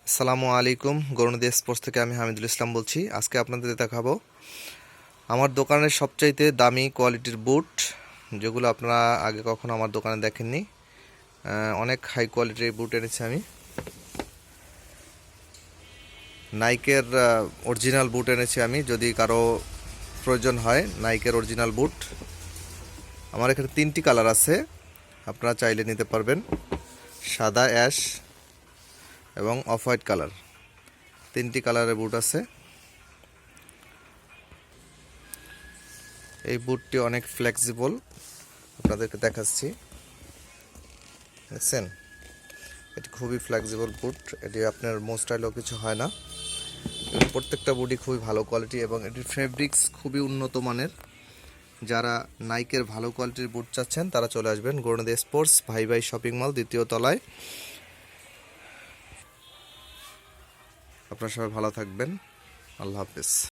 আসসালামু আলাইকুম। গরুনদী স্পোর্টস থেকে আমি হামিদুল ইসলাম বলছি। আজকে আপনাদের দেখাবো আমার দোকানের সবচাইতে দামি কোয়ালিটির বুট, যেগুলো আপনারা আগে কখনো আমার দোকানে দেখেননি। অনেক হাই কোয়ালিটির বুট এনেছি আমি। নাইকের অরিজিনাল বুট এনেছি আমি, যদি কারো প্রয়োজন হয় নাইকের অরিজিনাল বুট। আমার এখানে 3টি কালার আছে, আপনারা চাইলে নিতে পারবেন। সাদা, অ্যাশ এবং অফ হোয়াইট কালার, 3টি কালারের বুট আছে। এই বুটটি অনেক ফ্লেক্সিবল, আপনাদেরকে দেখাচ্ছি, দেখছেন? এটি খুবই ফ্লেক্সিবল বুট, এটি আপনার মোস্টাইলও কিছু হয় না। প্রত্যেকটা বুটই খুবই ভালো কোয়ালিটি এবং এটির ফেব্রিক্স খুবই উন্নত মানের। যারা নাইকের ভালো কোয়ালিটির বুট চাচ্ছেন তারা চলে আসবেন গরুনদী স্পোর্টস ভাই ভাই শপিং মল 2য় তলায়। আপনারা সবাই ভালো থাকবেন, আল্লাহ হাফেজ।